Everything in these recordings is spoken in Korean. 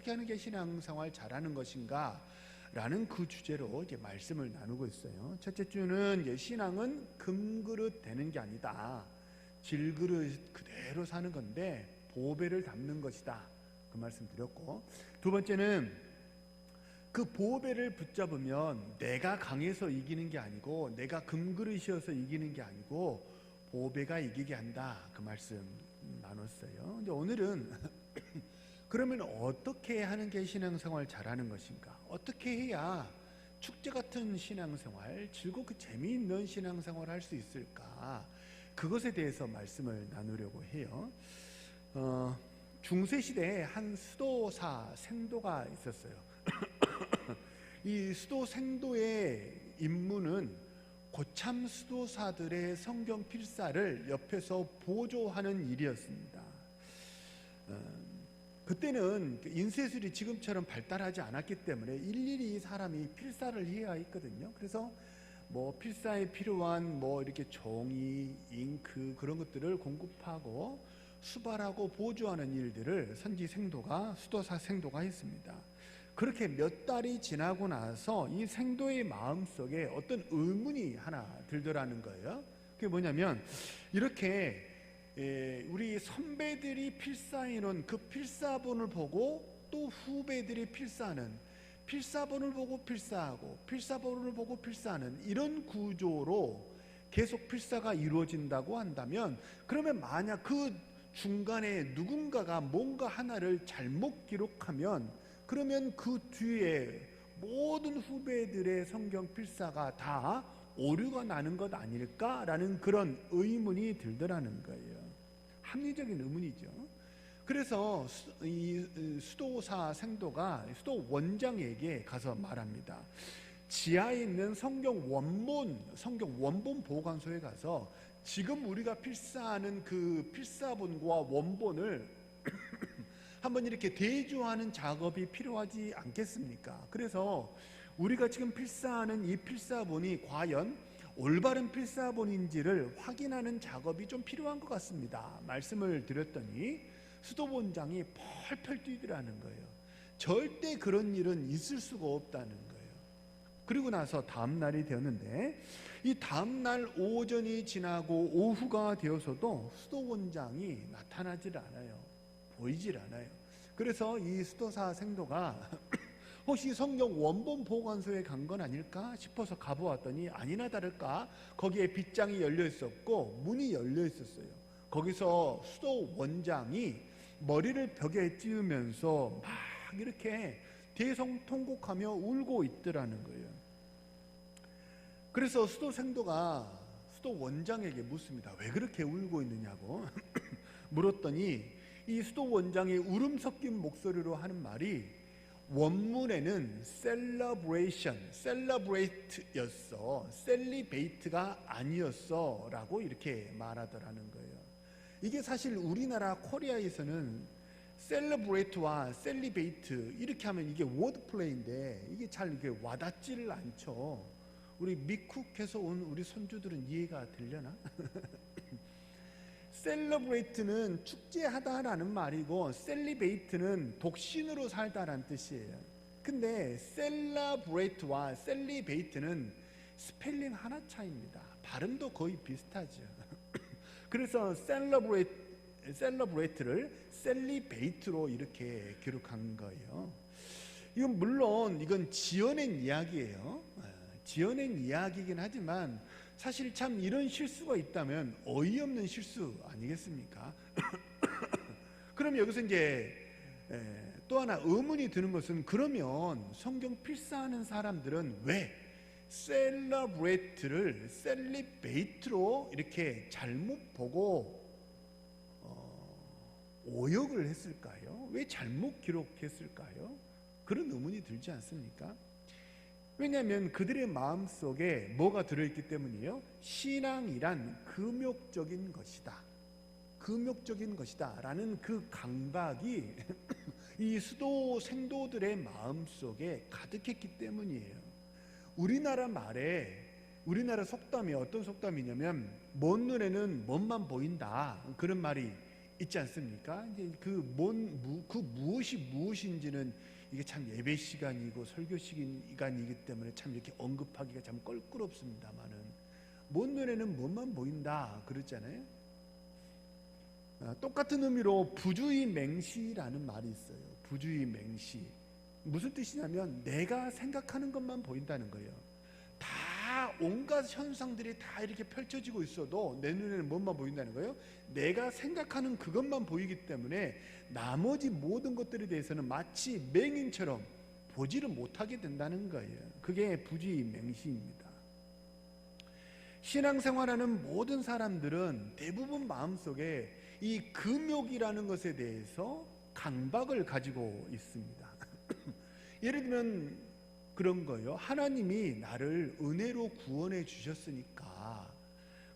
어떻게 하는 게 신앙생활 잘하는 것인가 라는 그 주제로 이제 말씀을 나누고 있어요. 첫째 주는 이제 신앙은 금그릇 되는 게 아니다, 질그릇 그대로 사는 건데 보배를 담는 것이다, 그 말씀 드렸고, 두 번째는 그 보배를 붙잡으면 내가 강해서 이기는 게 아니고, 내가 금그릇이어서 이기는 게 아니고 보배가 이기게 한다, 그 말씀 나눴어요. 근데 오늘은 그러면 어떻게 하는 게 신앙생활 잘하는 것인가, 어떻게 해야 축제 같은 신앙생활, 즐겁고 재미있는 신앙생활 할 수 있을까, 그것에 대해서 말씀을 나누려고 해요. 중세시대에 한 수도사 생도가 있었어요. 이 수도 생도의 임무는 고참 수도사들의 성경 필사를 옆에서 보조하는 일이었습니다. 그때는 인쇄술이 지금처럼 발달하지 않았기 때문에 일일이 사람이 필사를 해야 했거든요. 그래서 뭐 필사에 필요한 뭐 이렇게 종이, 잉크 그런 것들을 공급하고 수발하고 보조하는 일들을 선지 생도가, 수도사 생도가 했습니다. 그렇게 몇 달이 지나고 나서 이 생도의 마음속에 어떤 의문이 하나 들더라는 거예요. 그게 뭐냐면, 이렇게 우리 선배들이 필사해놓은 그 필사본을 보고 또 후배들이 필사하는, 필사본을 보고 필사하고 필사본을 보고 필사하는 이런 구조로 계속 필사가 이루어진다고 한다면, 그러면 만약 그 중간에 누군가가 뭔가 하나를 잘못 기록하면, 그러면 그 뒤에 모든 후배들의 성경 필사가 다 오류가 나는 것 아닐까라는 그런 의문이 들더라는 거예요. 합리적인 의문이죠. 그래서 이 수도사 생도가 수도 원장에게 가서 말합니다. 지하에 있는 성경 원본 보관소에 가서 지금 우리가 필사하는 그 필사본과 원본을 한번 이렇게 대조하는 작업이 필요하지 않겠습니까? 그래서 우리가 지금 필사하는 이 필사본이 과연 올바른 필사본인지를 확인하는 작업이 좀 필요한 것 같습니다, 말씀을 드렸더니 수도원장이 펄펄 뛰더라는 거예요. 절대 그런 일은 있을 수가 없다는 거예요. 그리고 나서 다음 날이 되었는데, 이 다음 날 오전이 지나고 오후가 되어서도 수도원장이 나타나질 않아요. 보이질 않아요. 그래서 이 수도사 생도가 혹시 성경 원본 보관소에 간 건 아닐까 싶어서 가보았더니 아니나 다를까 거기에 빗장이 열려 있었고 문이 열려 있었어요. 거기서 수도 원장이 머리를 벽에 찌우면서 막 이렇게 대성통곡하며 울고 있더라는 거예요. 그래서 수도 생도가 수도 원장에게 묻습니다. 왜 그렇게 울고 있느냐고 물었더니 이 수도 원장이 울음 섞인 목소리로 하는 말이, 원문에는 celebrate였어, celebrate가 아니었어 라고 이렇게 말하더라는 거예요. 이게 사실 우리나라 코리아에서는 celebrate와 celebrate 이렇게 하면 이게 워드플레이인데 이게 잘 이게 와닿지를 않죠. 우리 미쿡에서 온 우리 손주들은 이해가 되려나? 셀러브레이트는 축제하다라는 말이고, 셀리베이트는 독신으로 살다라는 뜻이에요. 근데 셀러브레이트와 셀리베이트는 스펠링 하나 차이입니다. 발음도 거의 비슷하죠. 그래서 셀러브레이트를 셀리베이트로 이렇게 기록한 거예요. 이건 물론 이건 지어낸 이야기예요. 지어낸 이야기이긴 하지만 사실 참 이런 실수가 있다면 어이없는 실수 아니겠습니까? 그럼 여기서 이제 또 하나 의문이 드는 것은, 그러면 성경 필사하는 사람들은 왜 셀러브레이트를 셀리베이트로 이렇게 잘못 보고 오역을 했을까요? 왜 잘못 기록했을까요? 그런 의문이 들지 않습니까? 왜냐하면 그들의 마음속에 뭐가 들어있기 때문이에요? 신앙이란 금욕적인 것이다, 금욕적인 것이다 라는 그 강박이 이 수도 생도들의 마음속에 가득했기 때문이에요. 우리나라 말에, 우리나라 속담이 어떤 속담이냐면, 먼 눈에는 멋만 보인다, 그런 말이 있지 않습니까? 이제 그 무엇이 무엇인지는 이게 참 예배 시간이고 설교 시간이기 때문에 참 이렇게 언급하기가 참 껄끄럽습니다만은 먼 눈에는 뭐만 보인다 그랬잖아요. 똑같은 의미로 부주의 맹시라는 말이 있어요. 부주의 맹시. 무슨 뜻이냐면 내가 생각하는 것만 보인다는 거예요. 다 온갖 현상들이 다 이렇게 펼쳐지고 있어도 내 눈에는 뭐만 보인다는 거예요? 내가 생각하는 그것만 보이기 때문에 나머지 모든 것들에 대해서는 마치 맹인처럼 보지를 못하게 된다는 거예요. 그게 부주의 맹시입니다. 신앙생활하는 모든 사람들은 대부분 마음속에 이 금욕이라는 것에 대해서 강박을 가지고 있습니다. 예를 들면 그런 거예요. 하나님이 나를 은혜로 구원해 주셨으니까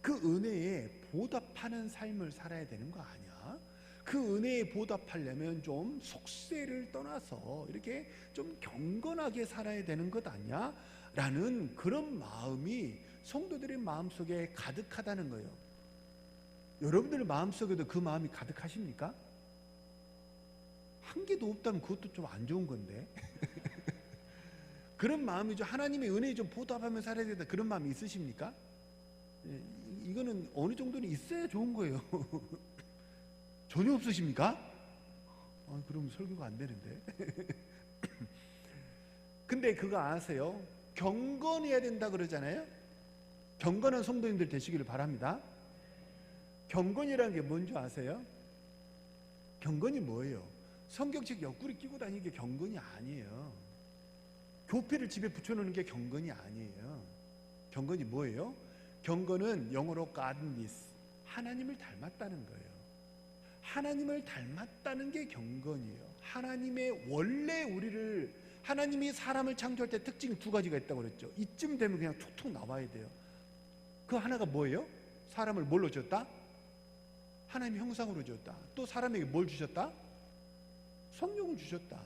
그 은혜에 보답하는 삶을 살아야 되는 거 아니야? 그 은혜에 보답하려면 좀 속세를 떠나서 이렇게 좀 경건하게 살아야 되는 것 아니야? 라는 그런 마음이 성도들의 마음속에 가득하다는 거예요. 여러분들 마음속에도 그 마음이 가득하십니까? 한 개도 없다면 그것도 좀 안 좋은 건데. 그런 마음이죠. 하나님의 은혜에 좀 보답하며 살아야 된다. 그런 마음이 있으십니까? 이거는 어느 정도는 있어야 좋은 거예요. 전혀 없으십니까? 그럼 설교가 안 되는데. 근데 그거 아세요? 경건해야 된다 그러잖아요. 경건한 성도님들 되시기를 바랍니다. 경건이라는 게 뭔지 아세요? 경건이 뭐예요? 성경책 옆구리 끼고 다니는 게 경건이 아니에요. 교패를 집에 붙여놓는 게 경건이 아니에요. 경건이 뭐예요? 경건은 영어로 godliness, 하나님을 닮았다는 거예요. 하나님을 닮았다는 게 경건이에요. 하나님의 원래 우리를, 하나님이 사람을 창조할 때 특징이 두 가지가 있다고 그랬죠. 이쯤 되면 그냥 툭툭 나와야 돼요. 그 하나가 뭐예요? 사람을 뭘로 지었다? 하나님의 형상으로 지었다. 또 사람에게 뭘 주셨다? 성령을 주셨다.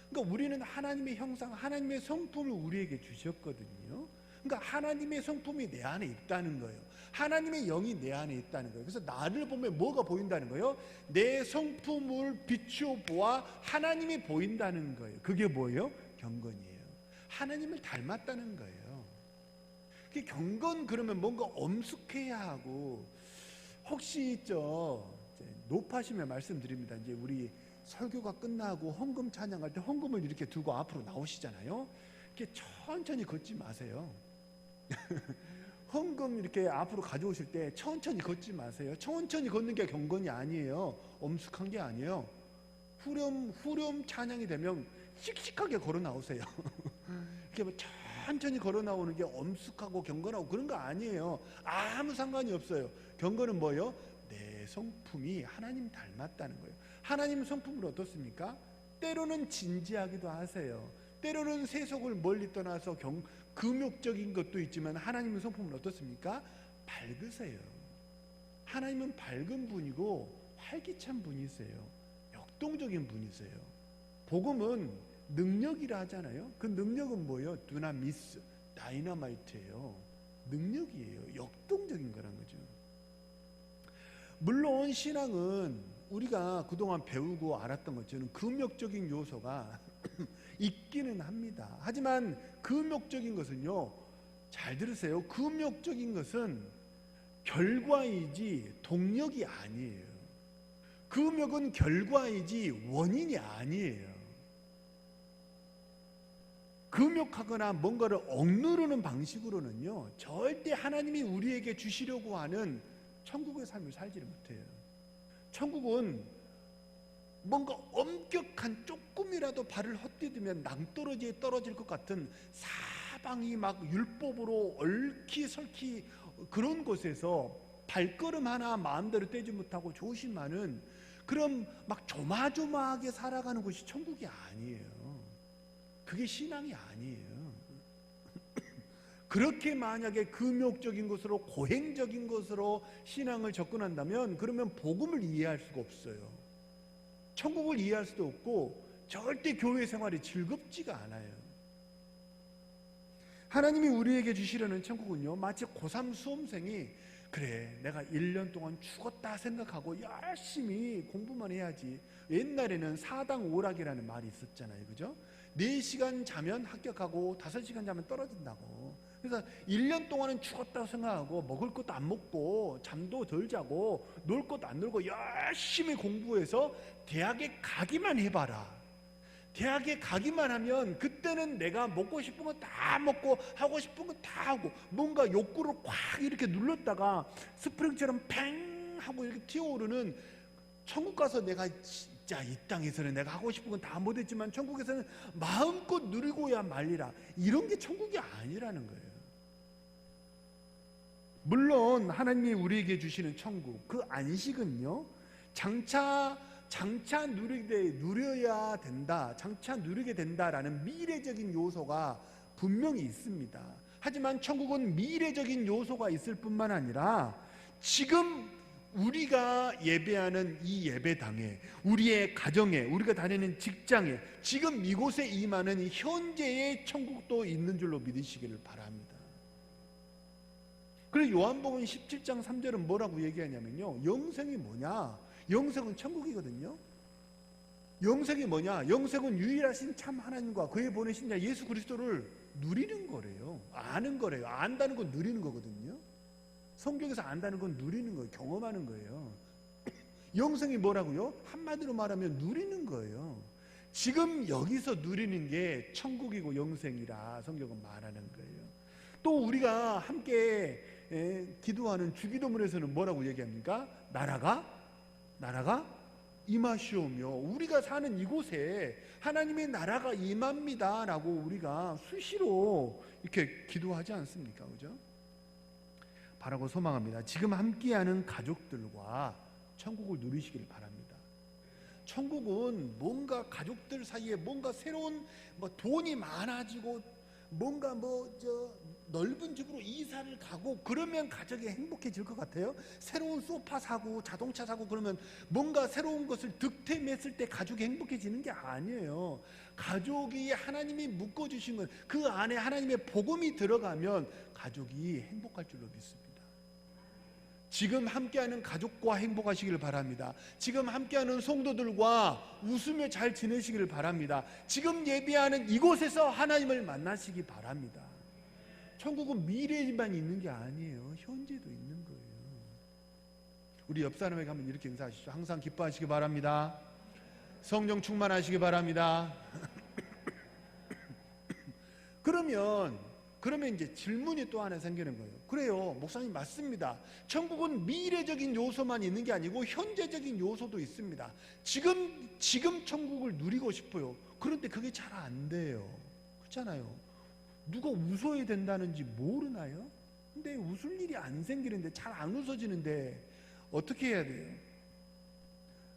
그러니까 우리는 하나님의 형상, 하나님의 성품을 우리에게 주셨거든요. 그러니까 하나님의 성품이 내 안에 있다는 거예요. 하나님의 영이 내 안에 있다는 거예요. 그래서 나를 보면 뭐가 보인다는 거예요? 내 성품을 비추어 보아 하나님이 보인다는 거예요. 그게 뭐예요? 경건이에요. 하나님을 닮았다는 거예요. 경건 그러면 뭔가 엄숙해야 하고, 혹시 높아시면 말씀드립니다. 이제 우리 설교가 끝나고 헌금 찬양할 때 헌금을 이렇게 두고 앞으로 나오시잖아요. 이렇게 천천히 걷지 마세요. 헌금 이렇게 앞으로 가져오실 때 천천히 걷지 마세요. 천천히 걷는 게 경건이 아니에요. 엄숙한 게 아니에요. 후렴 찬양이 되면 씩씩하게 걸어 나오세요. 이렇게 뭐 천천히 걸어 나오는 게 엄숙하고 경건하고 그런 거 아니에요. 아무 상관이 없어요. 경건은 뭐예요? 내 성품이 하나님 닮았다는 거예요. 하나님 성품은 어떻습니까? 때로는 진지하기도 하세요. 때로는 세속을 멀리 떠나서 금욕적인 것도 있지만 하나님의 성품은 어떻습니까? 밝으세요. 하나님은 밝은 분이고 활기찬 분이세요. 역동적인 분이세요. 복음은 능력이라 하잖아요. 그 능력은 뭐예요? 두나미스, 다이너마이트예요. 능력이에요. 역동적인 거란 거죠. 물론 신앙은 우리가 그동안 배우고 알았던 것처럼 금욕적인 요소가 있기는 합니다. 하지만 금욕적인 것은요, 잘 들으세요. 금욕적인 것은 결과이지 동력이 아니에요. 금욕은 결과이지 원인이 아니에요. 금욕하거나 뭔가를 억누르는 방식으로는요, 절대 하나님이 우리에게 주시려고 하는 천국의 삶을 살지를 못해요. 천국은 뭔가 엄격한, 조금이라도 발을 헛디디면 낭떠러지에 떨어질 것 같은 사방이 막 율법으로 얽히설키 그런 곳에서 발걸음 하나 마음대로 떼지 못하고 조심하는 그런 막 조마조마하게 살아가는 곳이 천국이 아니에요. 그게 신앙이 아니에요. 그렇게 만약에 금욕적인 것으로, 고행적인 것으로 신앙을 접근한다면 그러면 복음을 이해할 수가 없어요. 천국을 이해할 수도 없고 절대 교회 생활이 즐겁지가 않아요. 하나님이 우리에게 주시려는 천국은요, 마치 고3 수험생이 그래, 내가 1년 동안 죽었다 생각하고 열심히 공부만 해야지. 옛날에는 사당 오락이라는 말이 있었잖아요. 그죠? 4시간 자면 합격하고 5시간 자면 떨어진다고. 그래서 1년 동안은 죽었다고 생각하고 먹을 것도 안 먹고 잠도 덜 자고 놀 것도 안 놀고 열심히 공부해서 대학에 가기만 해봐라. 대학에 가기만 하면 그때는 내가 먹고 싶은 거 다 먹고 하고 싶은 거 다 하고 뭔가 욕구를 꽉 이렇게 눌렀다가 스프링처럼 팽 하고 이렇게 튀어오르는, 천국 가서 내가 진짜 이 땅에서는 내가 하고 싶은 건 다 못했지만 천국에서는 마음껏 누리고야 말리라, 이런 게 천국이 아니라는 거예요. 물론 하나님이 우리에게 주시는 천국, 그 안식은요, 장차 누려야 된다, 장차 누리게 된다라는 미래적인 요소가 분명히 있습니다. 하지만 천국은 미래적인 요소가 있을 뿐만 아니라 지금 우리가 예배하는 이 예배당에, 우리의 가정에, 우리가 다니는 직장에, 지금 이곳에 임하는 현재의 천국도 있는 줄로 믿으시기를 바랍니다. 그래서 요한복음 17장 3절은 뭐라고 얘기하냐면요, 영생이 뭐냐? 영생은 천국이거든요. 영생이 뭐냐? 영생은 유일하신 참 하나님과 그의 보내신 자 예수 그리스도를 누리는 거래요. 아는 거래요. 안다는 건 누리는 거거든요. 성경에서 안다는 건 누리는 거예요. 경험하는 거예요. 영생이 뭐라고요? 한마디로 말하면 누리는 거예요. 지금 여기서 누리는 게 천국이고 영생이라 성경은 말하는 거예요. 또 우리가 함께 기도하는 주기도문에서는 뭐라고 얘기합니까? 나라가 임하시오며, 우리가 사는 이곳에 하나님의 나라가 임합니다 라고 우리가 수시로 이렇게 기도하지 않습니까? 그죠? 바라고 소망합니다. 지금 함께하는 가족들과 천국을 누리시길 바랍니다. 천국은 뭔가 가족들 사이에 뭔가 새로운 돈이 많아지고 뭔가 넓은 집으로 이사를 가고 그러면 가족이 행복해질 것 같아요? 새로운 소파 사고 자동차 사고 그러면 뭔가 새로운 것을 득템했을 때 가족이 행복해지는 게 아니에요. 가족이 하나님이 묶어주신 것, 그 안에 하나님의 복음이 들어가면 가족이 행복할 줄로 믿습니다. 지금 함께하는 가족과 행복하시길 바랍니다. 지금 함께하는 성도들과 웃으며 잘 지내시길 바랍니다. 지금 예배하는 이곳에서 하나님을 만나시기 바랍니다. 천국은 미래에만 있는 게 아니에요. 현재도 있는 거예요. 우리 옆 사람에게 한번 이렇게 인사하시죠. 항상 기뻐하시기 바랍니다. 성령 충만하시기 바랍니다. 그러면 이제 질문이 또 하나 생기는 거예요. 그래요, 목사님 맞습니다. 천국은 미래적인 요소만 있는 게 아니고 현재적인 요소도 있습니다. 지금 천국을 누리고 싶어요. 그런데 그게 잘 안 돼요. 그렇잖아요. 누가 웃어야 된다는지 모르나요? 근데 웃을 일이 안 생기는데, 잘 안 웃어지는데 어떻게 해야 돼요?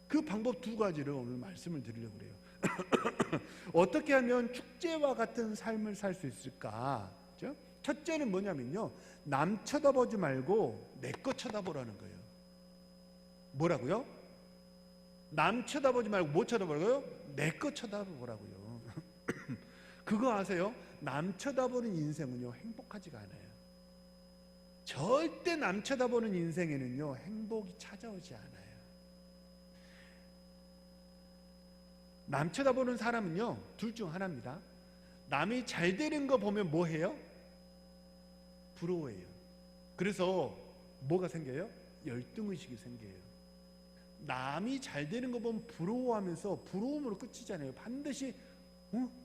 그 방법 2가지를 오늘 말씀을 드리려고 그래요. 어떻게 하면 축제와 같은 삶을 살 수 있을까? 그렇죠? 첫째는 뭐냐면요, 남 쳐다보지 말고 내 거 쳐다보라는 거예요. 뭐라고요? 남 쳐다보지 말고 뭐 쳐다보라고요? 내 거 쳐다보라고요. 그거 아세요? 남 쳐다보는 인생은요, 행복하지가 않아요. 절대 남 쳐다보는 인생에는요, 행복이 찾아오지 않아요. 남 쳐다보는 사람은요, 둘 중 하나입니다. 남이 잘 되는 거 보면 뭐 해요? 부러워해요. 그래서 뭐가 생겨요? 열등의식이 생겨요. 남이 잘 되는 거 보면 부러워하면서 부러움으로 끝이잖아요. 반드시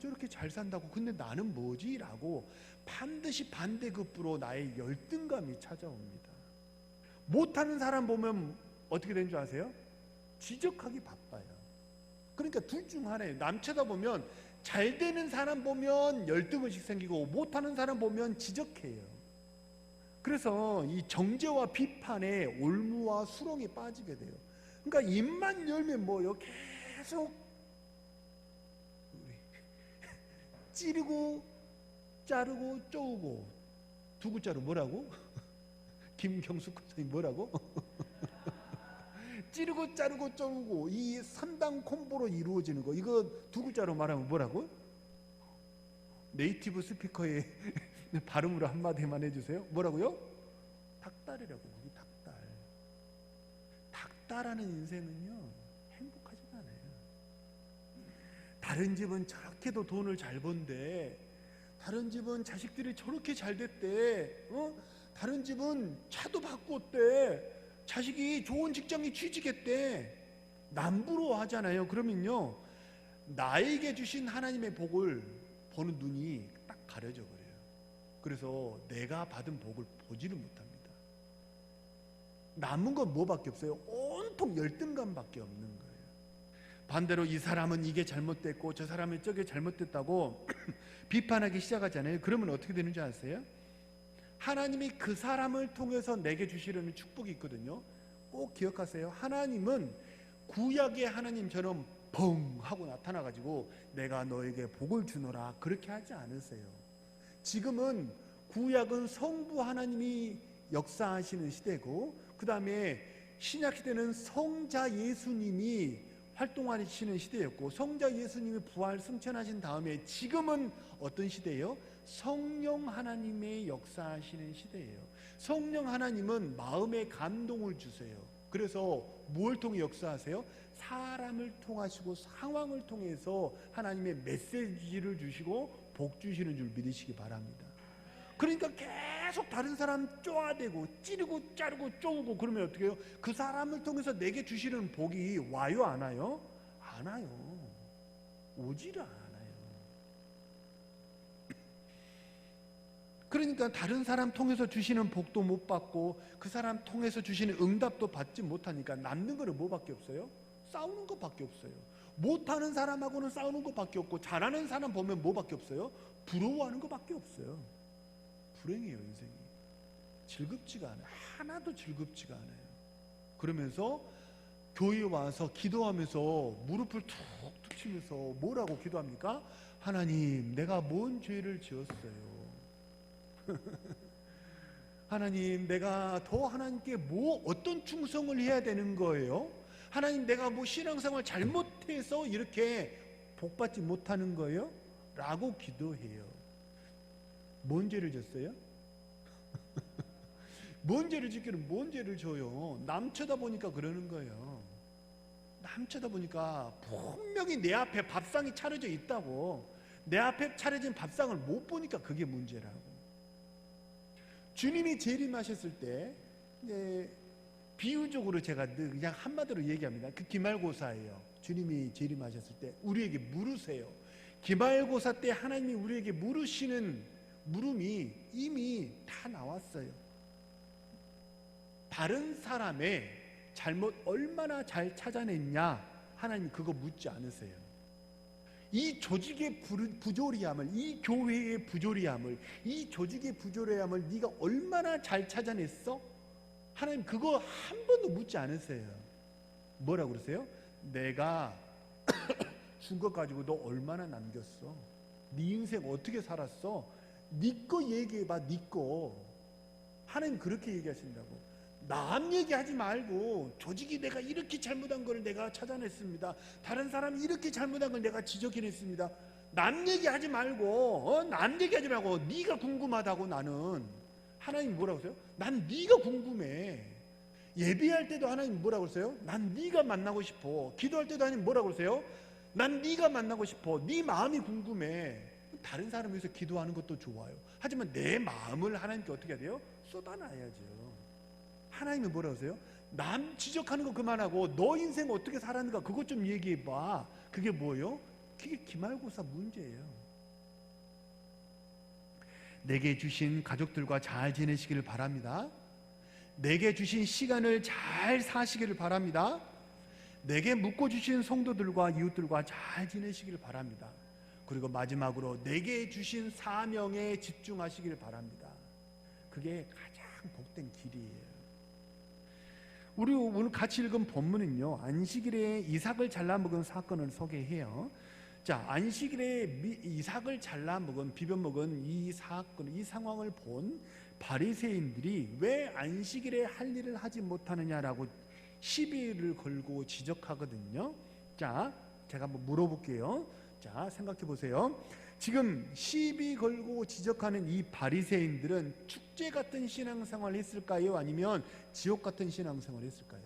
저렇게 잘 산다고, 근데 나는 뭐지? 라고 반드시 반대급부로 나의 열등감이 찾아옵니다. 못하는 사람 보면 어떻게 되는 줄 아세요? 지적하기 바빠요. 그러니까 둘 중 하나예요. 남 쳐다보면, 잘 되는 사람 보면 열등의식 생기고 못하는 사람 보면 지적해요. 그래서 이 정죄와 비판에 올무와 수렁에 빠지게 돼요. 그러니까 입만 열면 뭐요? 계속 찌르고 자르고 쪼우고. 2글자로 뭐라고? 김경숙 선생님 뭐라고? 찌르고 자르고 쪼우고, 이 3단 콤보로 이루어지는 거, 이거 2글자로 말하면 뭐라고? 네이티브 스피커의 발음으로 한마디만 해주세요. 뭐라고요? 닭다리라고. 발달하는 인생은요 행복하지가 않아요. 다른 집은 저렇게도 돈을 잘 번대, 다른 집은 자식들이 저렇게 잘 됐대, 다른 집은 차도 바꿨대, 자식이 좋은 직장에 취직했대, 남부러워하잖아요. 그러면요 나에게 주신 하나님의 복을 보는 눈이 딱 가려져 버려요. 그래서 내가 받은 복을 보지를 못합니다. 남은 건 뭐밖에 없어요? 온통 열등감밖에 없는 거예요. 반대로 이 사람은 이게 잘못됐고 저 사람은 저게 잘못됐다고 비판하기 시작하잖아요. 그러면 어떻게 되는 줄 아세요? 하나님이 그 사람을 통해서 내게 주시려는 축복이 있거든요. 꼭 기억하세요. 하나님은 구약의 하나님처럼 벙 하고 나타나가지고 내가 너에게 복을 주노라 그렇게 하지 않으세요. 지금은 구약은 성부 하나님이 역사하시는 시대고, 그 다음에 신약시대는 성자 예수님이 활동하시는 시대였고, 성자 예수님이 부활 승천하신 다음에 지금은 어떤 시대예요? 성령 하나님의 역사하시는 시대예요. 성령 하나님은 마음에 감동을 주세요. 그래서 뭘 통해 역사하세요? 사람을 통하시고 상황을 통해서 하나님의 메시지를 주시고 복 주시는 줄 믿으시기 바랍니다. 그러니까 계속 다른 사람 쪼아대고 찌르고 자르고 쪼고 그러면 어떻게 해요? 그 사람을 통해서 내게 주시는 복이 와요 안 와요? 안 와요. 오지를 않아요. 그러니까 다른 사람 통해서 주시는 복도 못 받고 그 사람 통해서 주시는 응답도 받지 못하니까 남는 거는 뭐밖에 없어요? 싸우는 것밖에 없어요. 못하는 사람하고는 싸우는 것밖에 없고 잘하는 사람 보면 뭐밖에 없어요? 부러워하는 것밖에 없어요. 불행해요. 인생이 즐겁지가 않아요. 하나도 즐겁지가 않아요. 그러면서 교회에 와서 기도하면서 무릎을 툭툭 치면서 뭐라고 기도합니까? 하나님, 내가 뭔 죄를 지었어요? 하나님, 내가 더 하나님께 어떤 충성을 해야 되는 거예요? 하나님, 내가 신앙생활 잘못해서 이렇게 복받지 못하는 거예요? 라고 기도해요. 뭔 죄를 졌어요? 뭔 죄를 짓기는 뭔 죄를 져요? 남 쳐다보니까 그러는 거예요. 남 쳐다보니까 분명히 내 앞에 밥상이 차려져 있다고, 내 앞에 차려진 밥상을 못 보니까 그게 문제라고. 주님이 재림하셨을 때 비유적으로 제가 그냥 한마디로 얘기합니다. 그 기말고사예요. 주님이 재림하셨을 때 우리에게 물으세요. 기말고사 때 하나님이 우리에게 물으시는 물음이 이미 다 나왔어요. 다른 사람의 잘못 얼마나 잘 찾아냈냐, 하나님 그거 묻지 않으세요. 이 조직의 부조리함을, 이 교회의 부조리함을, 이 조직의 부조리함을 네가 얼마나 잘 찾아냈어? 하나님 그거 한 번도 묻지 않으세요. 뭐라고 그러세요? 내가 준 것 가지고 너 얼마나 남겼어? 네 인생 어떻게 살았어? 네 거 얘기해봐. 네 거. 하나님 그렇게 얘기하신다고. 남 얘기하지 말고, 조직이 내가 이렇게 잘못한 걸 내가 찾아냈습니다, 다른 사람이 이렇게 잘못한 걸 내가 지적해냈습니다. 남 얘기하지 말고, 남 얘기하지 말고 네가 궁금하다고. 나는 하나님 뭐라고 하세요? 난 네가 궁금해. 예배할 때도 하나님 뭐라고 하세요? 난 네가 만나고 싶어. 기도할 때도 하나님 뭐라고 하세요? 난 네가 만나고 싶어. 네 마음이 궁금해. 다른 사람 위해서 기도하는 것도 좋아요. 하지만 내 마음을 하나님께 어떻게 해야 돼요? 쏟아놔야죠. 하나님이 뭐라고 하세요? 남 지적하는 거 그만하고 너 인생 어떻게 살았는가 그것 좀 얘기해봐. 그게 뭐예요? 그게 기말고사 문제예요. 내게 주신 가족들과 잘 지내시기를 바랍니다. 내게 주신 시간을 잘 사시기를 바랍니다. 내게 묶어주신 성도들과 이웃들과 잘 지내시기를 바랍니다. 그리고 마지막으로 내게 주신 사명에 집중하시기를 바랍니다. 그게 가장 복된 길이에요. 우리 오늘 같이 읽은 본문은요, 안식일에 이삭을 잘라 먹은 사건을 소개해요. 자, 안식일에 이삭을 잘라 먹은, 비벼 먹은 이 사건, 이 상황을 본 바리새인들이 왜 안식일에 할 일을 하지 못하느냐라고 시비를 걸고 지적하거든요. 자, 제가 한번 물어볼게요. 자, 생각해 보세요. 지금 시비 걸고 지적하는 이 바리새인들은 축제 같은 신앙생활을 했을까요? 아니면 지옥 같은 신앙생활을 했을까요?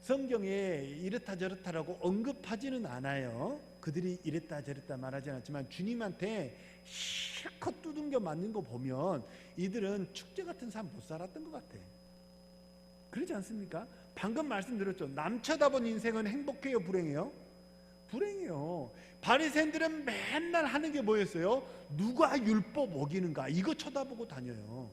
성경에 이렇다 저렇다라고 언급하지는 않아요. 그들이 이랬다 저랬다 말하지 않았지만 주님한테 실컷 두둥겨 맞는 거 보면 이들은 축제 같은 삶 못 살았던 것 같아. 그러지 않습니까? 방금 말씀드렸죠. 남 쳐다본 인생은 행복해요, 불행해요? 불행해요. 바리새인들은 맨날 하는 게 뭐였어요? 누가 율법 어기는가 이거 쳐다보고 다녀요.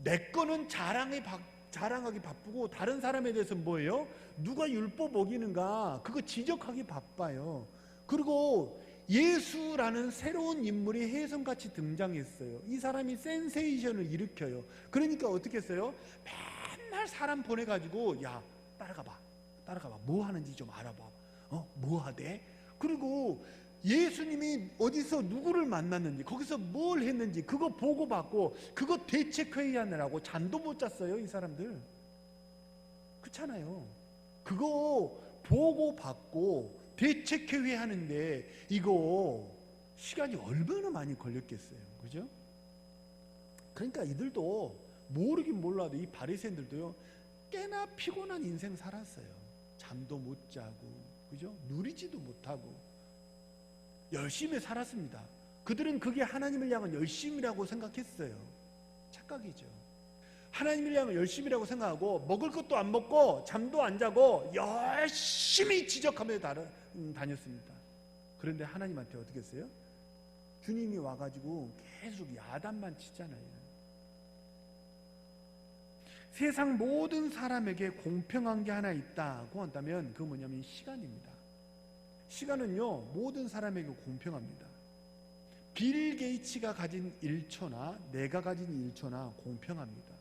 내 거는 자랑하기 바쁘고 다른 사람에 대해서 뭐예요? 누가 율법 어기는가 그거 지적하기 바빠요. 그리고 예수라는 새로운 인물이 혜성같이 등장했어요. 이 사람이 센세이션을 일으켜요. 그러니까 어떻게 했어요? 맨날 사람 보내가지고 야 따라가봐 뭐 하는지 좀 알아봐. 뭐 하대? 그리고 예수님이 어디서 누구를 만났는지 거기서 뭘 했는지 그거 보고받고 그거 대책회의하느라고 잠도 못 잤어요. 이 사람들 그렇잖아요. 그거 보고받고 대책회의하는데 이거 시간이 얼마나 많이 걸렸겠어요. 그죠? 그러니까 이들도 모르긴 몰라도 이 바리새인들도요 꽤나 피곤한 인생 살았어요. 잠도 못 자고 그죠? 누리지도 못하고 열심히 살았습니다. 그들은 그게 하나님을 향한 열심이라고 생각했어요. 착각이죠. 하나님을 향한 열심이라고 생각하고 먹을 것도 안 먹고 잠도 안 자고 열심히 지적하며 다녔습니다. 그런데 하나님한테 어떻게 했어요? 주님이 와가지고 계속 야단만 치잖아요. 세상 모든 사람에게 공평한 게 하나 있다고 한다면 그건 뭐냐면 시간입니다. 시간은요 모든 사람에게 공평합니다. 빌 게이츠가 가진 1초나 내가 가진 1초나 공평합니다.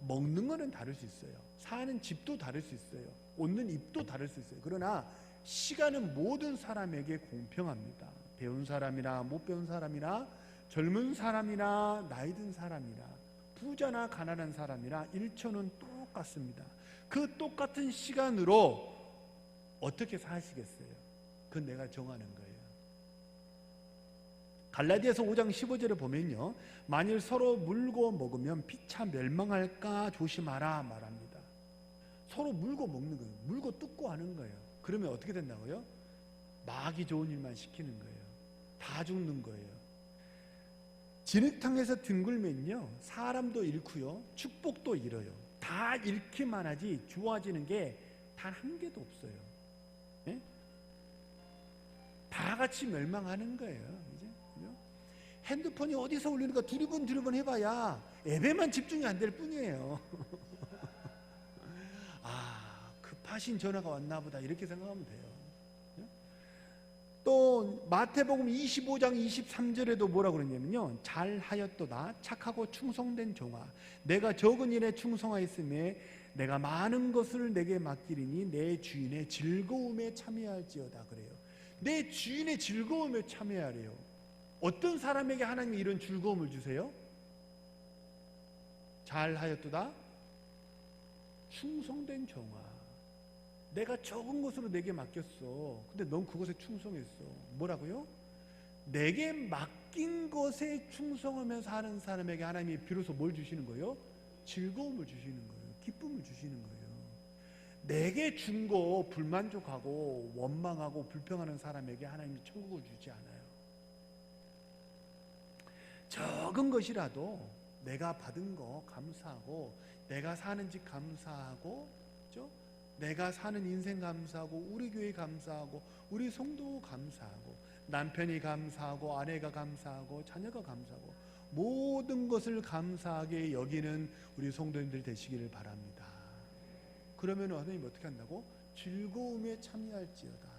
먹는 거는 다를 수 있어요. 사는 집도 다를 수 있어요. 옷는 입도 다를 수 있어요. 그러나 시간은 모든 사람에게 공평합니다. 배운 사람이나 못 배운 사람이나 젊은 사람이나 나이 든 사람이나 부자나 가난한 사람이나 1초는 똑같습니다. 그 똑같은 시간으로 어떻게 사시겠어요? 그건 내가 정하는 거예요. 갈라디아서 5장 15절에 보면요 만일 서로 물고 먹으면 피차 멸망할까 조심하라 말합니다. 서로 물고 먹는 거예요. 물고 뜯고 하는 거예요. 그러면 어떻게 된다고요? 마귀 좋은 일만 시키는 거예요. 다 죽는 거예요. 진흙탕에서 뒹굴면요 사람도 잃고요 축복도 잃어요. 다 잃기만 하지 좋아지는 게 단 한 개도 없어요. 예? 다 같이 멸망하는 거예요. 이제 핸드폰이 어디서 울리는가 두리번 해봐야 앱에만 집중이 안 될 뿐이에요. 아 급하신 전화가 왔나 보다 이렇게 생각하면 돼요. 또 마태복음 25장 23절에도 뭐라고 그러냐면요 잘하였도다 착하고 충성된 종아 내가 적은 일에 충성하였음에 내가 많은 것을 내게 맡기리니 내 주인의 즐거움에 참여할지어다 그래요. 내 주인의 즐거움에 참여하래요. 어떤 사람에게 하나님이 이런 즐거움을 주세요? 잘하였도다 충성된 종아 내가 적은 것으로 내게 맡겼어. 근데 넌 그것에 충성했어. 뭐라고요? 내게 맡긴 것에 충성하면서 하는 사람에게 하나님이 비로소 뭘 주시는 거예요? 즐거움을 주시는 거예요. 기쁨을 주시는 거예요. 내게 준 거 불만족하고 원망하고 불평하는 사람에게 하나님이 천국을 주지 않아요. 적은 것이라도 내가 받은 거 감사하고 내가 사는 집 감사하고 그렇죠? 내가 사는 인생 감사하고 우리 교회 감사하고 우리 성도 감사하고 남편이 감사하고 아내가 감사하고 자녀가 감사하고 모든 것을 감사하게 여기는 우리 성도님들 되시기를 바랍니다. 그러면 하나님 어떻게 한다고? 즐거움에 참여할지어다.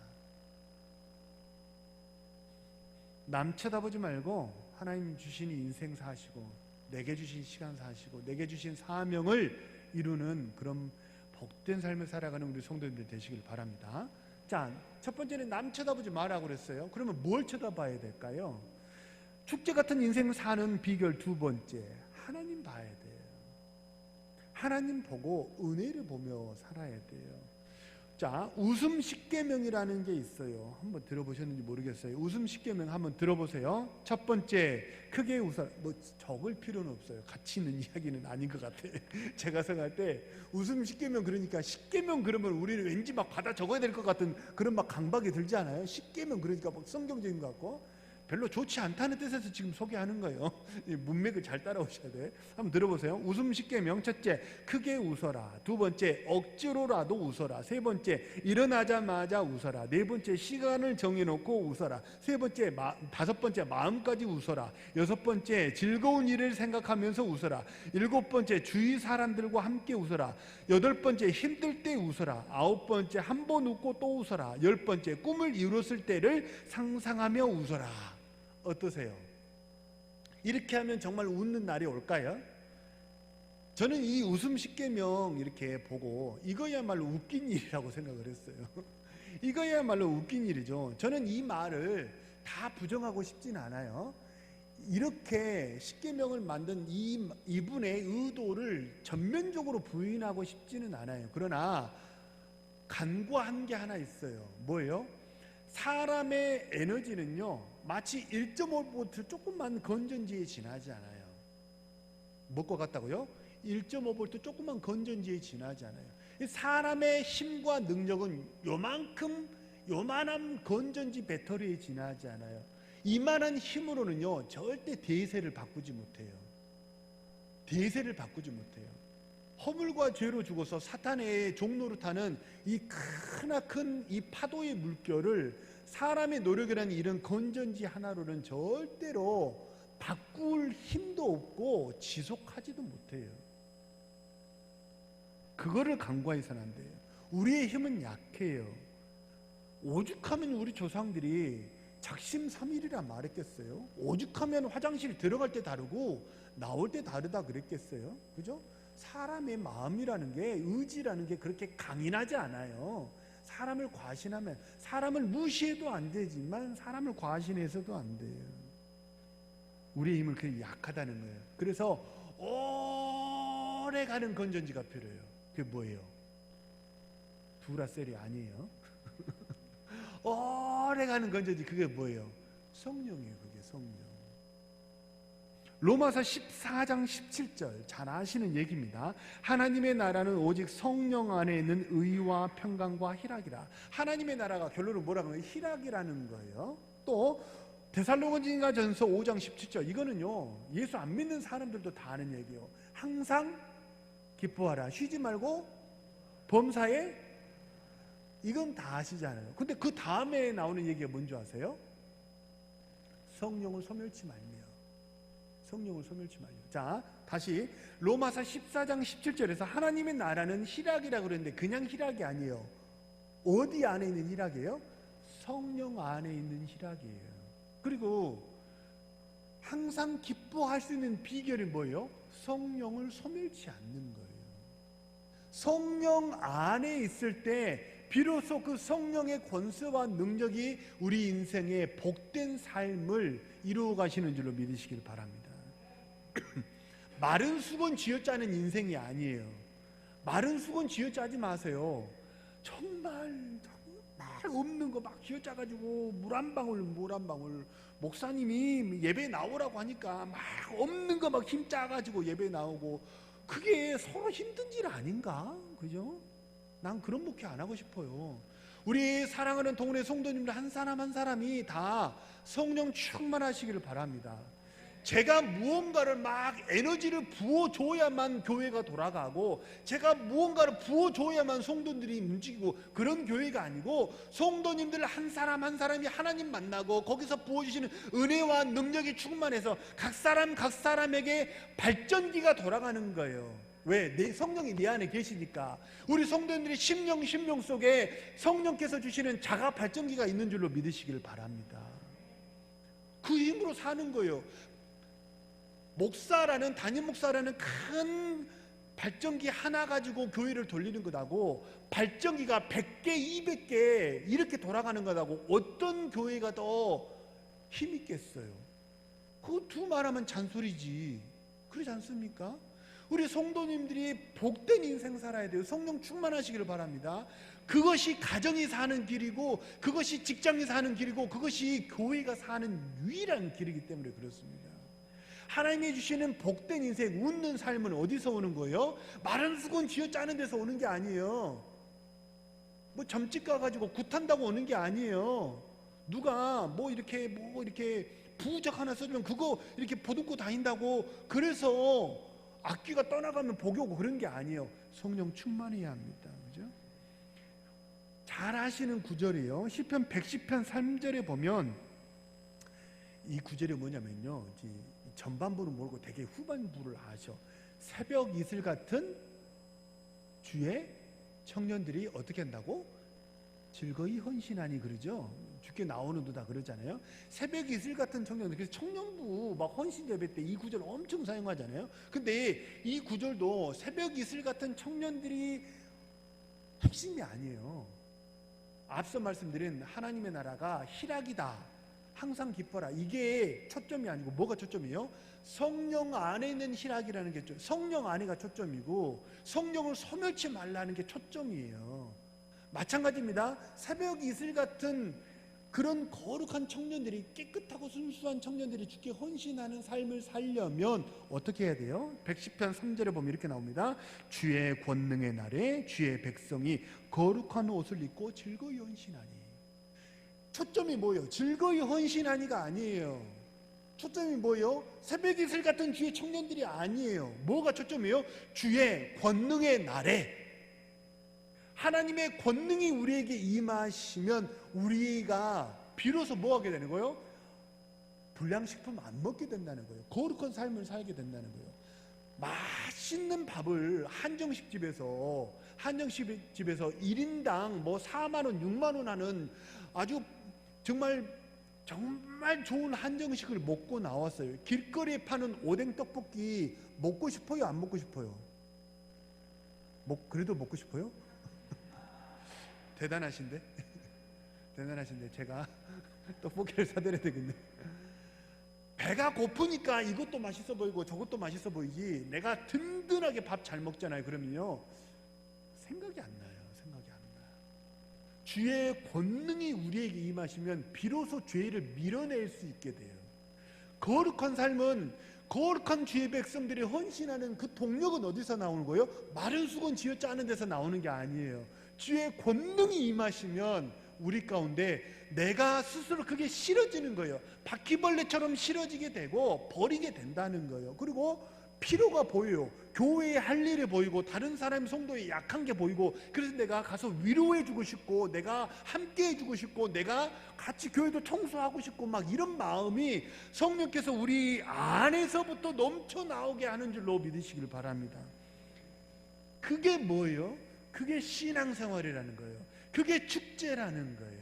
남 쳐다보지 말고 하나님 주신 인생 사시고 내게 주신 시간 사시고 내게 주신 사명을 이루는 그런 복된 삶을 살아가는 우리 성도님들 되시길 바랍니다. 자, 첫 번째는 남 쳐다보지 마라고 그랬어요. 그러면 뭘 쳐다봐야 될까요? 축제 같은 인생 사는 비결 두 번째, 하나님 봐야 돼요. 하나님 보고 은혜를 보며 살아야 돼요. 자, 웃음 십계명이라는 게 있어요. 한번 들어보셨는지 모르겠어요. 웃음 십계명 한번 들어보세요. 첫 번째, 크게 웃어라. 뭐 적을 필요는 없어요. 가치 있는 이야기는 아닌 것 같아. 제가 생각할 때 웃음 십계명 그러니까 십계명 그러면 우리는 왠지 막 받아 적어야 될 것 같은 그런 막 강박이 들지 않아요? 십계명 그러니까 막 성경적인 것 같고 별로 좋지 않다는 뜻에서 지금 소개하는 거예요. 문맥을 잘 따라오셔야 돼. 한번 들어보세요. 웃음 십계명. 첫째, 크게 웃어라. 두 번째, 억지로라도 웃어라. 세 번째, 일어나자마자 웃어라. 네 번째, 시간을 정해놓고 웃어라. 세 번째, 다섯 번째, 마음까지 웃어라. 여섯 번째, 즐거운 일을 생각하면서 웃어라. 일곱 번째, 주위 사람들과 함께 웃어라. 여덟 번째, 힘들 때 웃어라. 아홉 번째, 한 번 웃고 또 웃어라. 열 번째, 꿈을 이뤘을 때를 상상하며 웃어라. 어떠세요? 이렇게 하면 정말 웃는 날이 올까요? 저는 이 웃음 십계명 이렇게 보고 이거야말로 웃긴 일이라고 생각을 했어요. 이거야말로 웃긴 일이죠. 저는 이 말을 다 부정하고 싶진 않아요. 이렇게 십계명을 만든 이분의 의도를 전면적으로 부인하고 싶지는 않아요. 그러나 간과한 게 하나 있어요. 뭐예요? 사람의 에너지는요 마치 1.5V 조금만 건전지에 지나지 않아요. 뭐것 같다고요? 1.5V 조금만 건전지에 지나지 않아요. 사람의 힘과 능력은 요만한 건전지 배터리에 지나지 않아요. 이만한 힘으로는요 절대 대세를 바꾸지 못해요. 대세를 바꾸지 못해요. 허물과 죄로 죽어서 사탄의 종로로 타는 이 크나큰 이 파도의 물결을 사람의 노력이라는 이런 건전지 하나로는 절대로 바꿀 힘도 없고 지속하지도 못해요. 그거를 간과해서는 안 돼요. 우리의 힘은 약해요. 오죽하면 우리 조상들이 작심삼일이라 말했겠어요? 오죽하면 화장실 들어갈 때 다르고 나올 때 다르다 그랬겠어요? 그죠? 사람의 마음이라는 게, 의지라는 게 그렇게 강인하지 않아요. 사람을 과신하면, 사람을 무시해도 안 되지만 사람을 과신해서도 안 돼요. 우리의 힘은 그게 약하다는 거예요. 그래서 오래 가는 건전지가 필요해요. 그게 뭐예요? 두라셀이 아니에요. 오래 가는 건전지, 그게 뭐예요? 성령이에요. 그게 성령. 로마서 14장 17절 잘 아시는 얘기입니다. 하나님의 나라는 오직 성령 안에 있는 의와 평강과 희락이라. 하나님의 나라가 결론은 뭐라고 하면 희락이라는 거예요. 또 데살로니가전서 5장 17절 이거는요 예수 안 믿는 사람들도 다 아는 얘기예요. 항상 기뻐하라. 쉬지 말고 범사에. 이건 다 아시잖아요. 근데 그 다음에 나오는 얘기가 뭔지 아세요? 성령을 소멸치 말며. 성령을 소멸치 말려. 자, 다시 로마서 14장 17절에서 하나님의 나라는 희락이라고 그랬는데 그냥 희락이 아니에요. 어디 안에 있는 희락이에요? 성령 안에 있는 희락이에요. 그리고 항상 기뻐할 수 있는 비결이 뭐예요? 성령을 소멸치 않는 거예요. 성령 안에 있을 때 비로소 그 성령의 권세와 능력이 우리 인생의 복된 삶을 이루어 가시는 줄로 믿으시길 바랍니다. 마른 수건 쥐어짜는 인생이 아니에요. 마른 수건 쥐어짜지 마세요. 정말 없는 거 막 쥐어짜가지고 물 한 방울 목사님이 예배 나오라고 하니까 막 없는 거 막 힘 짜가지고 예배 나오고, 그게 서로 힘든 일 아닌가? 그죠? 난 그런 목회 안 하고 싶어요. 우리 사랑하는 동네 성도님들 한 사람 한 사람이 다 성령 충만하시기를 바랍니다. 제가 무언가를 막 에너지를 부어줘야만 교회가 돌아가고, 제가 무언가를 부어줘야만 성도들이 움직이고, 그런 교회가 아니고 성도님들 한 사람 한 사람이 하나님 만나고 거기서 부어주시는 은혜와 능력이 충만해서 각 사람에게 발전기가 돌아가는 거예요. 왜? 내 성령이 내 안에 계시니까. 우리 성도님들이 심령 속에 성령께서 주시는 자가 발전기가 있는 줄로 믿으시길 바랍니다. 그 힘으로 사는 거예요. 담임 목사라는 큰 발전기 하나 가지고 교회를 돌리는 것하고 발전기가 100개, 200개 이렇게 돌아가는 것하고 어떤 교회가 더 힘있겠어요? 그거 두 말하면 잔소리지. 그러지 않습니까? 우리 성도님들이 복된 인생 살아야 돼요. 성령 충만하시기를 바랍니다. 그것이 가정이 사는 길이고, 그것이 직장이 사는 길이고, 그것이 교회가 사는 유일한 길이기 때문에 그렇습니다. 하나님이 주시는 복된 인생, 웃는 삶은 어디서 오는 거예요? 마른 수건 쥐어 짜는 데서 오는 게 아니에요. 뭐 점집 가가지고 굿한다고 오는 게 아니에요. 누가 뭐 이렇게 부적 하나 써주면 그거 이렇게 보듬고 다닌다고 그래서 악귀가 떠나가면 복이 오고 그런 게 아니에요. 성령 충만해야 합니다. 그죠? 잘 아시는 구절이에요. 시편 110편 3절에 보면 이 구절이 뭐냐면요, 전반부는 모르고 되게 후반부를 아셔. 새벽 이슬 같은 주의 청년들이 어떻게 한다고? 즐거이 헌신하니, 그러죠? 주께 나오는도 다 그러잖아요. 새벽 이슬 같은 청년들. 그래서 청년부 막 헌신 예배 때 이 구절 엄청 사용하잖아요. 근데 이 구절도 새벽 이슬 같은 청년들이 핵심이 아니에요. 앞서 말씀드린 하나님의 나라가 희락이다, 항상 기뻐라, 이게 초점이 아니고 뭐가 초점이에요? 성령 안에 있는 희락이라는 게 성령 안에가 초점이고, 성령을 소멸치 말라는 게 초점이에요. 마찬가지입니다. 새벽 이슬 같은 그런 거룩한 청년들이, 깨끗하고 순수한 청년들이 주께 헌신하는 삶을 살려면 어떻게 해야 돼요? 110편 3절에 보면 이렇게 나옵니다. 주의 권능의 날에 주의 백성이 거룩한 옷을 입고 즐거이 헌신하니. 초점이 뭐예요? 즐거이 헌신하니가 아니에요. 초점이 뭐예요? 새벽 이슬 같은 주의 청년들이 아니에요. 뭐가 초점이에요? 주의 권능의 날에 하나님의 권능이 우리에게 임하시면 우리가 비로소 뭐 하게 되는 거예요? 불량식품 안 먹게 된다는 거예요. 거룩한 삶을 살게 된다는 거예요. 맛있는 밥을 한정식집에서 1인당 뭐 4만 원, 6만 원 하는 아주 정말 좋은 한정식을 먹고 나왔어요. 길거리에 파는 오뎅 떡볶이 먹고 싶어요? 안 먹고 싶어요? 그래도 먹고 싶어요? 대단하신데? 대단하신데 제가 떡볶이를 사드려야 되겠네. 배가 고프니까 이것도 맛있어 보이고 저것도 맛있어 보이지, 내가 든든하게 밥 잘 먹잖아요. 그러면요 생각이 안 나요. 주의 권능이 우리에게 임하시면 비로소 죄를 밀어낼 수 있게 돼요. 거룩한 삶은, 거룩한 주의 백성들이 헌신하는 그 동력은 어디서 나오는 거예요? 마른 수건 쥐어 짜는 데서 나오는 게 아니에요. 주의 권능이 임하시면 우리 가운데 내가 스스로 그게 싫어지는 거예요. 바퀴벌레처럼 싫어지게 되고 버리게 된다는 거예요. 그리고 필요가 보여요. 교회에 할 일이 보이고 다른 사람 성도에 약한 게 보이고, 그래서 내가 가서 위로해 주고 싶고, 내가 함께 해주고 싶고, 내가 같이 교회도 청소하고 싶고, 막 이런 마음이 성령께서 우리 안에서부터 넘쳐 나오게 하는 줄로 믿으시길 바랍니다. 그게 뭐예요? 그게 신앙생활이라는 거예요. 그게 축제라는 거예요.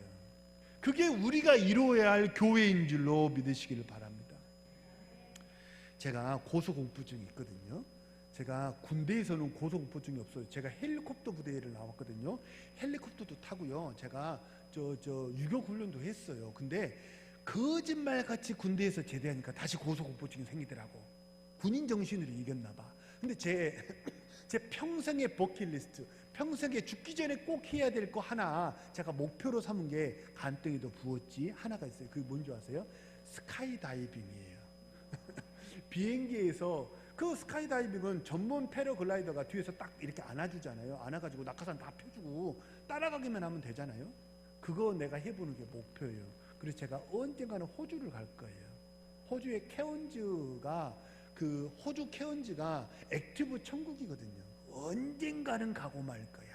그게 우리가 이루어야 할 교회인 줄로 믿으시길 바랍니다. 제가 고소공포증이 있거든요. 제가 군대에서는 고소공포증이 없어요. 제가 헬리콥터 부대를 나왔거든요. 헬리콥터도 타고요. 제가 유교 훈련도 했어요. 근데 거짓말같이 군대에서 제대하니까 다시 고소공포증이 생기더라고. 군인 정신으로 이겼나 봐. 근데 제 평생의 버킷리스트, 평생에 죽기 전에 꼭 해야 될 거 하나 제가 목표로 삼은 게 간땡이도 부었지 하나가 있어요. 그게 뭔지 아세요? 스카이다이빙이에요. 비행기에서 그 스카이다이빙은 전문 패러글라이더가 뒤에서 딱 이렇게 안아주잖아요. 안아가지고 낙하산 다 펴주고 따라가기만 하면 되잖아요. 그거 내가 해보는 게 목표예요. 그래서 제가 언젠가는 호주를 갈 거예요. 호주의 케언즈가, 그 호주 케언즈가 액티브 천국이거든요. 언젠가는 가고 말 거야.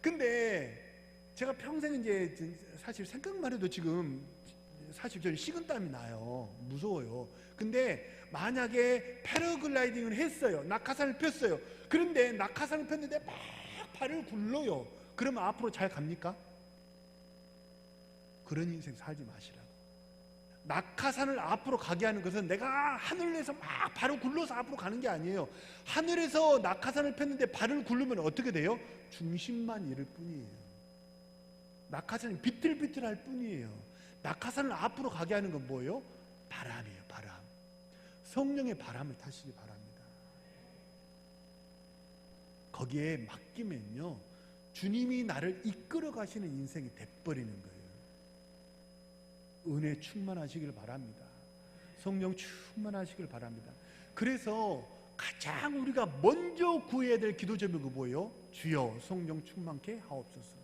근데 제가 평생 이제 사실 생각만 해도 지금 사실 저는 식은땀이 나요. 무서워요. 근데 만약에 패러글라이딩을 했어요. 낙하산을 폈어요. 그런데 낙하산을 폈는데 막 발을 굴러요. 그러면 앞으로 잘 갑니까? 그런 인생 살지 마시라고. 낙하산을 앞으로 가게 하는 것은 내가 하늘에서 막 발을 굴러서 앞으로 가는 게 아니에요. 하늘에서 낙하산을 폈는데 발을 굴르면 어떻게 돼요? 중심만 잃을 뿐이에요. 낙하산이 비틀비틀할 뿐이에요. 낙하산을 앞으로 가게 하는 건 뭐예요? 바람이에요. 바람. 성령의 바람을 타시기 바랍니다. 거기에 맡기면요 주님이 나를 이끌어 가시는 인생이 돼버리는 거예요. 은혜 충만하시길 바랍니다. 성령 충만하시길 바랍니다. 그래서 가장 우리가 먼저 구해야 될 기도 제목이 뭐예요? 주여 성령 충만케 하옵소서.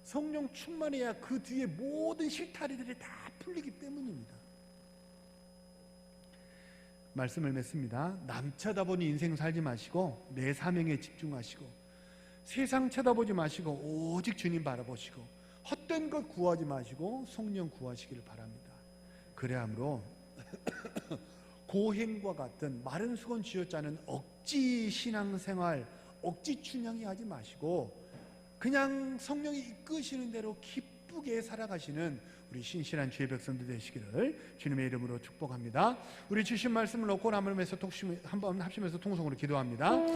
성령 충만해야 그 뒤에 모든 실타리들이 다 풀리기 때문입니다. 말씀을 맺습니다. 남 쳐다보니 인생 살지 마시고 내 사명에 집중하시고 세상 쳐다보지 마시고 오직 주님 바라보시고 헛된 것 구하지 마시고 성령 구하시기를 바랍니다. 그래야므로 고행과 같은 마른 수건 쥐어짜는 억지 신앙생활, 억지 춘향이 하지 마시고 그냥 성령이 이끄시는 대로 기쁘게 살아가시는 우리 신실한 주의 백성들 되시기를 주님의 이름으로 축복합니다. 우리 주신 말씀을 놓고 한번 합심해서 통성으로 기도합니다.